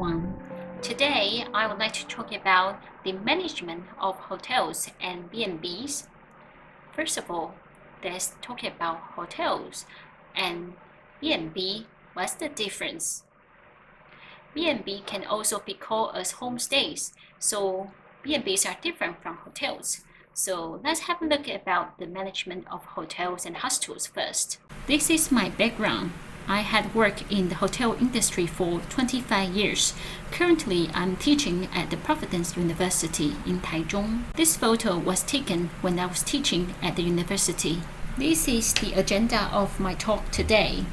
everyone. Today, I would like to talk about the management of hotels and B&Bs. First of all, let's talk about hotels and B&B. What's the difference? B&B can also be called as homestays, so B&Bs are different from hotels. So let's have a look about the management of hotels and hostels first. This is my background. I had worked in the hotel industry for 25 years. Currently, I'm teaching at the Providence University in Taichung. This photo was taken when I was teaching at the university. This is the agenda of my talk today.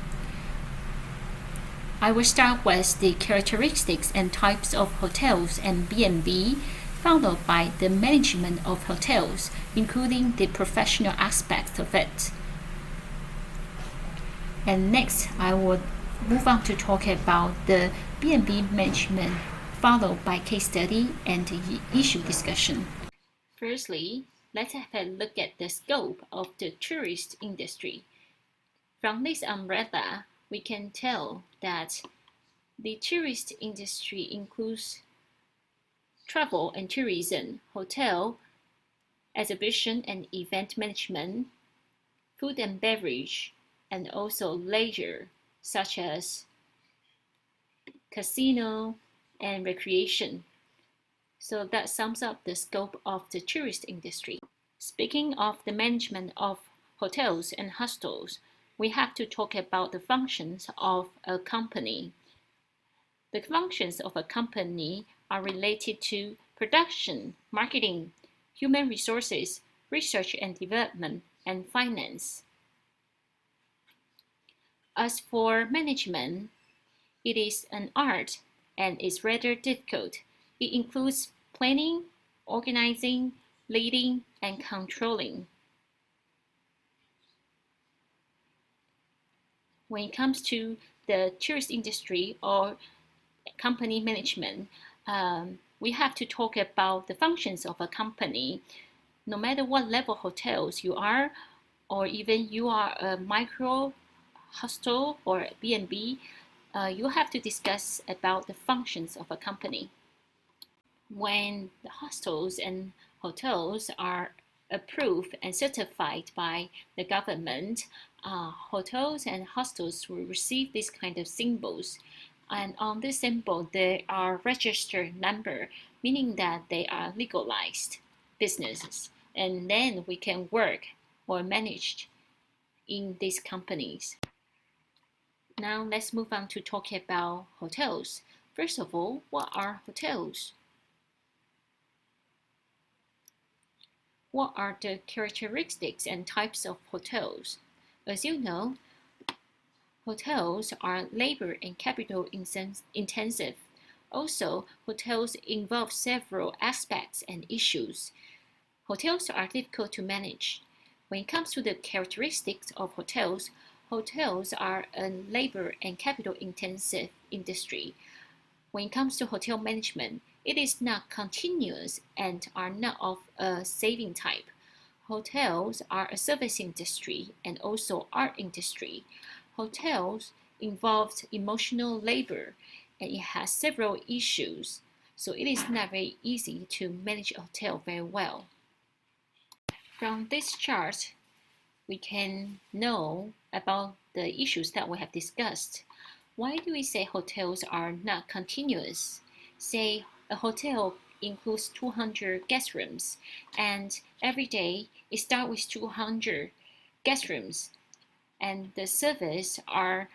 I will start with the characteristics and types of hotels and B&B, followed by the management of hotels, including the professional aspects of it. And next, I will move on to talk about the B&B management, followed by case study and the issue discussion. Firstly, let's have a look at the scope of the tourist industry. From this umbrella, we can tell that the tourist industry includes travel and tourism, hotel, exhibition and event management, food and beverage, and also leisure, such as casino and recreation. So that sums up the scope of the tourist industry. Speaking of the management of hotels and hostels, we have to talk about the functions of a company. The functions of a company are related to production, marketing, human resources, research and development, and finance. As for management, it is an art and is rather difficult. It includes planning, organizing, leading, and controlling. When it comes to the tourist industry or company management, we have to talk about the functions of a company. No matter what level hotels you are, or even you are a micro hostel or B&B, you have to discuss about the functions of a company. When the hostels and hotels are approved and certified by the government, hotels and hostels will receive this kind of symbols. And on this symbol, there are registered number, meaning that they are legalized businesses. And then we can work or manage in these companies. Now let's move on to talk about hotels. First of all, what are hotels? What are the characteristics and types of hotels? As you know, hotels are labor and capital intensive. Also, hotels involve several aspects and issues. Hotels are difficult to manage. When it comes to the characteristics of hotels, hotels are a labor and capital intensive industry. When it comes to hotel management, it is not continuous and are not of a saving type. Hotels are a service industry and also art industry. Hotels involves emotional labor and it has several issues, so it is not very easy to manage a hotel very well. From this chart, we can know about the issues that we have discussed. Why do we say hotels are not continuous? Say a hotel includes 200 guest rooms, and every day it starts with 200 guest rooms, and the service are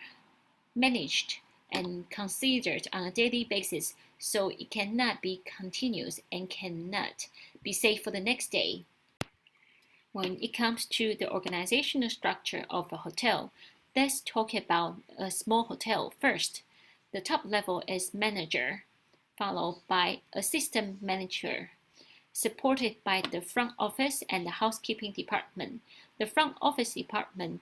managed and considered on a daily basis, so it cannot be continuous and cannot be safe for the next day. When it comes to the organizational structure of a hotel, let's talk about a small hotel first. The top level is manager, followed by assistant manager, supported by the front office and the housekeeping department. The front office department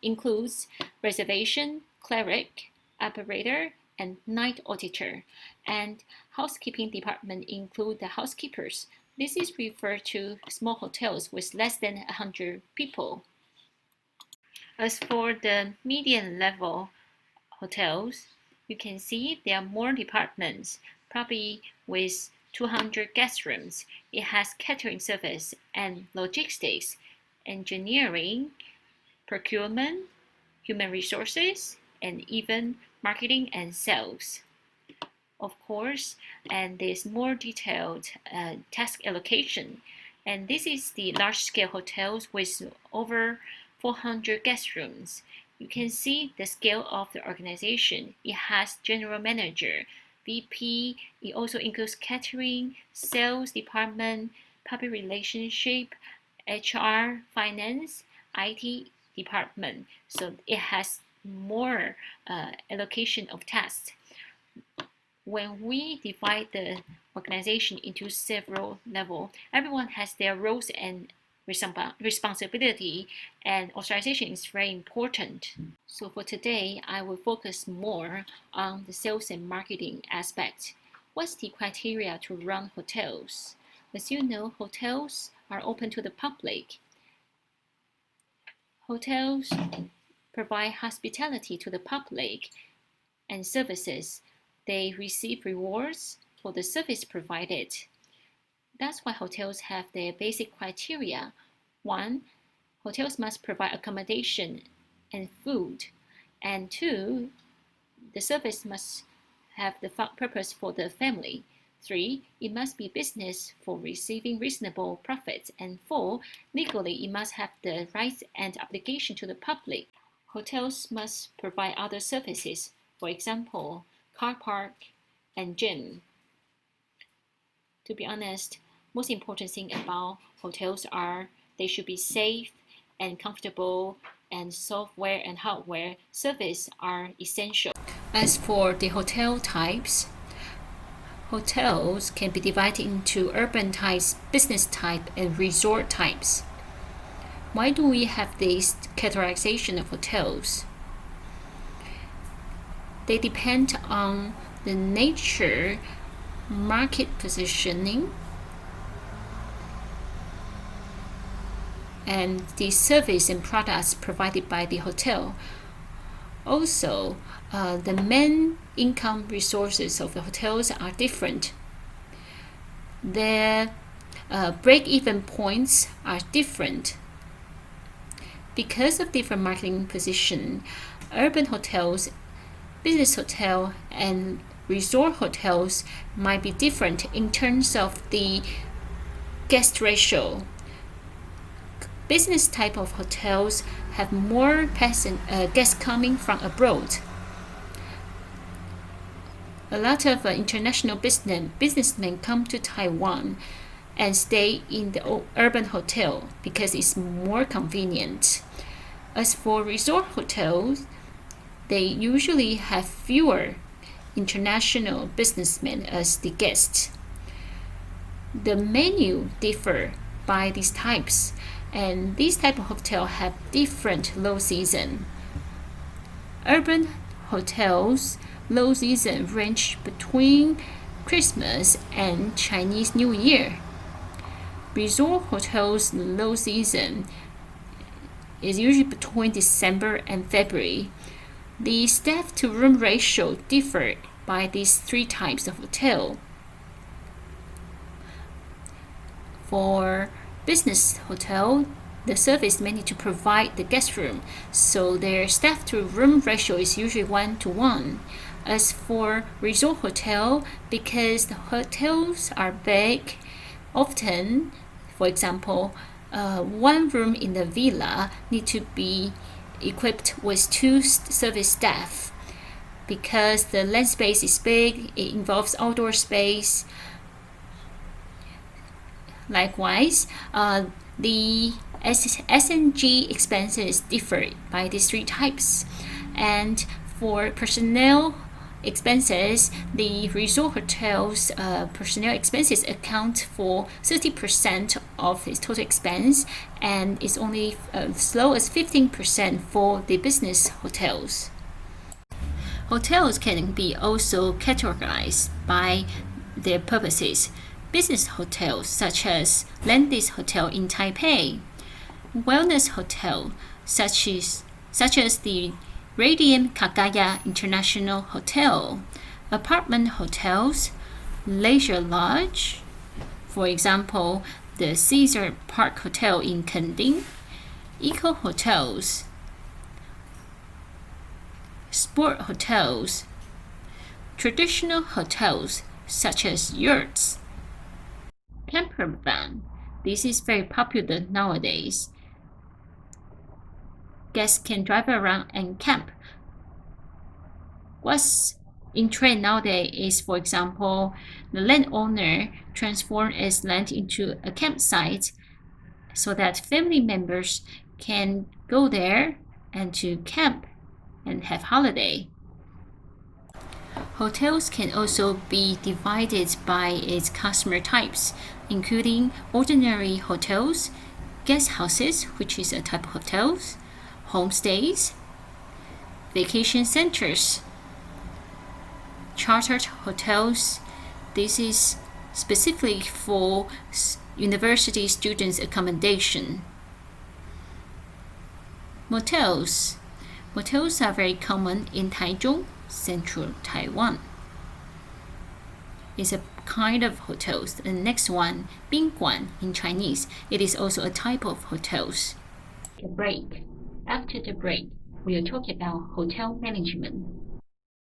includes reservation, cleric, operator, and night auditor. And housekeeping department include the housekeepers. This is referred to small hotels with less than 100 people. As for the medium level hotels, You can see there are more departments, probably with 200 guest rooms. It has catering service and logistics, engineering, procurement, human resources, and even marketing and sales. Of course, and there's more detailed task allocation. And this is the large-scale hotels with over 400 guest rooms. You can see the scale of the organization. It has general manager, VP. It also includes catering, sales department, public relationship, HR, finance, IT department. So it has more allocation of tasks. When we divide the organization into several levels, everyone has their roles and responsibility, and authorization is very important. So for today, I will focus more on the sales and marketing aspect. What's the criteria to run hotels? As you know, hotels are open to the public. Hotels provide hospitality to the public and services. They receive rewards for the service provided. That's why hotels have their basic criteria. 1, hotels must provide accommodation and food. And 2, the service must have the purpose for the family. 3, it must be business for receiving reasonable profits. And 4, legally, it must have the rights and obligation to the public. Hotels must provide other services, for example, car park and gym. To be honest, most important thing about hotels are they should be safe and comfortable, and software and hardware service are essential. As for the hotel types, hotels can be divided into urban types, business type, and resort types. Why do we have this categorization of hotels? They depend on the nature, market positioning, and the service and products provided by the hotel. Also, the main income resources of the hotels are different. Their break-even points are different. Because of different marketing position, urban hotels, business hotel, and resort hotels might be different in terms of the guest ratio. Business type of hotels have more guests coming from abroad. A lot of international businessmen come to Taiwan and stay in the urban hotel because it's more convenient. As for resort hotels, they usually have fewer international businessmen as the guests. The menu differ by these types, and these type of hotel have different low season. Urban hotels low season range between Christmas and Chinese New Year. Resort hotels low season is usually between December and February. The staff to room ratio differ by these 3 types of hotel. For business hotel, the service may need to provide the guest room, so their staff to room ratio is usually 1:1. As for resort hotel, because the hotels are big, often, for example, 1 room in the villa need to be equipped with 2 service staff. Because the land space is big, it involves outdoor space. Likewise, the S&G expenses differ by these 3 types. And for personnel expenses, the resort hotels personnel expenses account for 30% of its total expense, and it's only as low as 15% for the business hotels. Hotels can be also categorized by their purposes. Business hotels such as Landis Hotel in Taipei, wellness hotel such as the Radium Kagaya International Hotel, apartment hotels, leisure lodge, for example, the Caesar Park Hotel in Kending, eco hotels, sport hotels, traditional hotels such as yurts, camper van. This is very popular nowadays. Guests can drive around and camp. What's in trend nowadays is, for example, the landowner transform its land into a campsite so that family members can go there and to camp and have holiday. Hotels can also be divided by its customer types, including ordinary hotels, guest houses, which is a type of hotels, homestays, vacation centers, chartered hotels. This is specifically for university students' accommodation. Motels. Motels are very common in Taichung, central Taiwan. It's a kind of hotels. The next one, 宾馆 in Chinese. It is also a type of hotels. A break. After the break, we'll talk about hotel management.